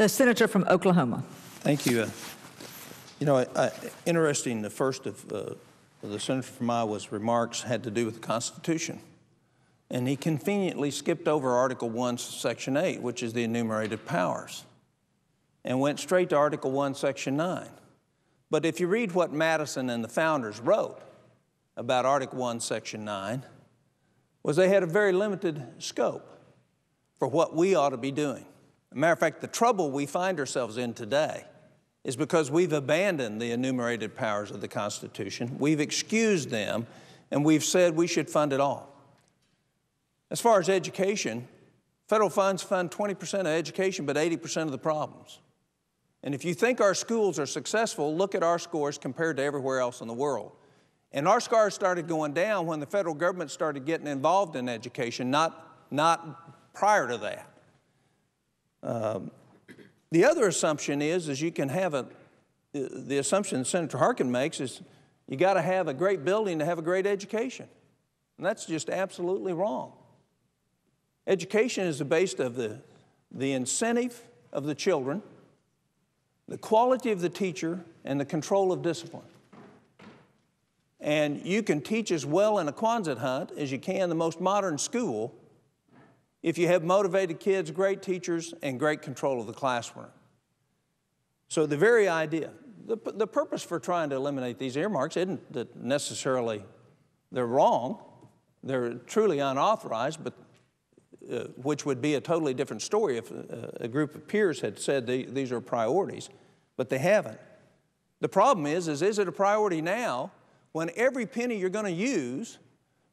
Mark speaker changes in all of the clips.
Speaker 1: The senator from Oklahoma.
Speaker 2: Thank you. Interesting, the first of the senator from Iowa's remarks had to do with the Constitution. And he conveniently skipped over Article 1, Section 8, which is the enumerated powers, and went straight to Article 1, Section 9. But if you read what Madison and the founders wrote about Article 1, Section 9, was they had a very limited scope for what we ought to be doing. As a matter of fact, the trouble we find ourselves in today is because we've abandoned the enumerated powers of the Constitution, we've excused them, and we've said we should fund it all. As far as education, federal funds fund 20% of education, but 80% of the problems. And if you think our schools are successful, look at our scores compared to everywhere else in the world. And our scores started going down when the federal government started getting involved in education, not prior to that. The other assumption is you can have the assumption Senator Harkin makes is you got to have a great building to have a great education. And that's just absolutely wrong. Education is based of the incentive of the children, the quality of the teacher, and the control of discipline. And you can teach as well in a Quonset hut as you can the most modern school if you have motivated kids, great teachers, and great control of the classroom. So the very idea, the purpose for trying to eliminate these earmarks isn't that necessarily they're wrong, they're truly unauthorized, but which would be a totally different story if a group of peers had said these are priorities, but they haven't. The problem is it a priority now when every penny you're going to use,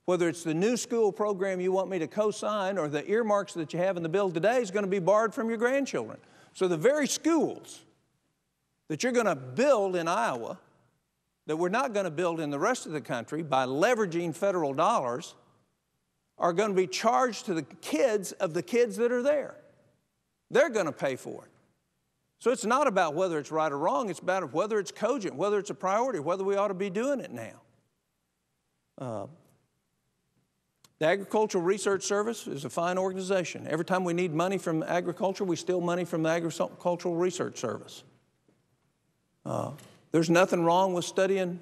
Speaker 2: whether it's the new school program you want me to co-sign or the earmarks that you have in the bill today, is going to be borrowed from your grandchildren. So the very schools that you're going to build in Iowa that we're not going to build in the rest of the country by leveraging federal dollars are going to be charged to the kids of the kids that are there. They're going to pay for it. So it's not about whether it's right or wrong. It's about whether it's cogent, whether it's a priority, whether we ought to be doing it now. The Agricultural Research Service is a fine organization. Every time we need money from agriculture, we steal money from the Agricultural Research Service. There's nothing wrong with studying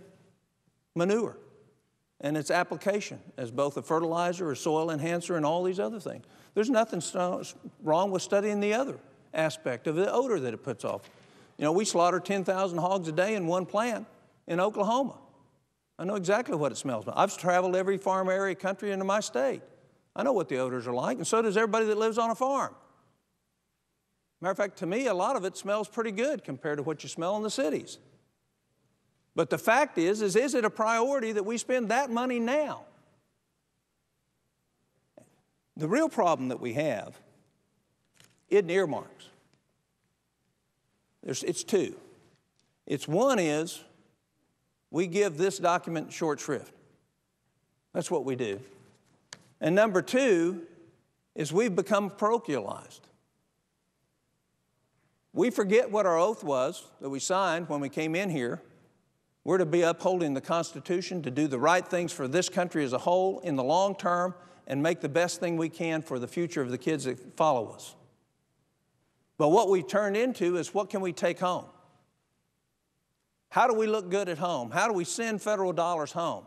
Speaker 2: manure and its application as both a fertilizer, a soil enhancer, and all these other things. There's nothing wrong with studying the other aspect of the odor that it puts off. You know, we slaughter 10,000 hogs a day in one plant in Oklahoma. I know exactly what it smells like. I've traveled every farm area country into my state. I know what the odors are like, and so does everybody that lives on a farm. Matter of fact, to me, a lot of it smells pretty good compared to what you smell in the cities. But the fact is it a priority that we spend that money now? The real problem that we have isn't earmarks. It's two. One is we give this document short shrift. That's what we do. And number two is we've become parochialized. We forget what our oath was that we signed when we came in here. We're to be upholding the Constitution, to do the right things for this country as a whole in the long term and make the best thing we can for the future of the kids that follow us. But what we turned into is what can we take home? How do we look good at home? How do we send federal dollars home?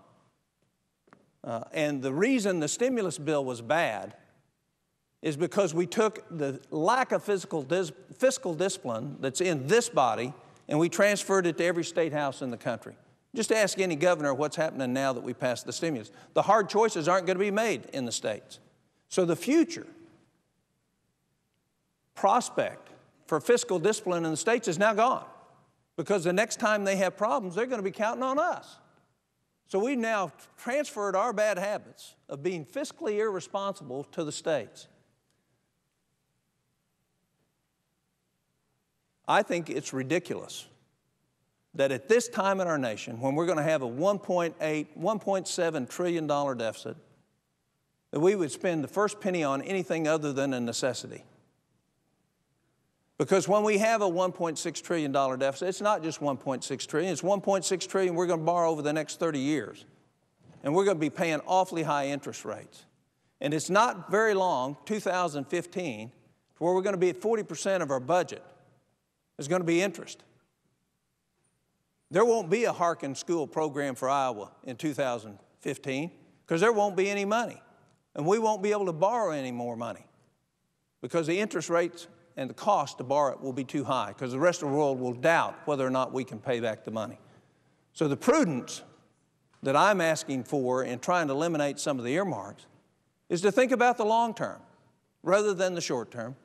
Speaker 2: And the reason the stimulus bill was bad is because we took the lack of fiscal discipline that's in this body and we transferred it to every state house in the country. Just ask any governor what's happening now that we passed the stimulus. The hard choices aren't going to be made in the states. So the future prospect for fiscal discipline in the states is now gone, because the next time they have problems, they're going to be counting on us. So we've now transferred our bad habits of being fiscally irresponsible to the states. I think it's ridiculous that at this time in our nation, when we're going to have a $1.7 trillion deficit, that we would spend the first penny on anything other than a necessity. Because when we have a $1.6 trillion deficit, it's not just $1.6 trillion, it's $1.6 trillion we're going to borrow over the next 30 years. And we're going to be paying awfully high interest rates. And it's not very long, 2015, where we're going to be at 40% of our budget There's going to be interest. There won't be a Harkin School program for Iowa in 2015 because there won't be any money. And we won't be able to borrow any more money because the interest rates and the cost to borrow it will be too high because the rest of the world will doubt whether or not we can pay back the money. So the prudence that I'm asking for in trying to eliminate some of the earmarks is to think about the long term rather than the short term.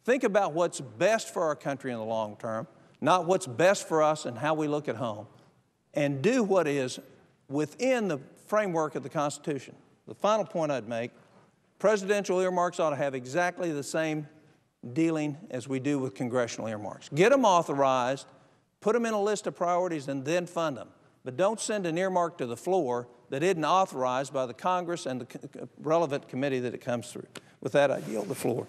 Speaker 2: Think about what's best for our country in the long term, not what's best for us and how we look at home, and do what is within the framework of the Constitution. The final point I'd make, presidential earmarks ought to have exactly the same dealing as we do with congressional earmarks. Get them authorized, put them in a list of priorities, and then fund them. But don't send an earmark to the floor that isn't authorized by the Congress and the relevant committee that it comes through. With that, I yield the floor.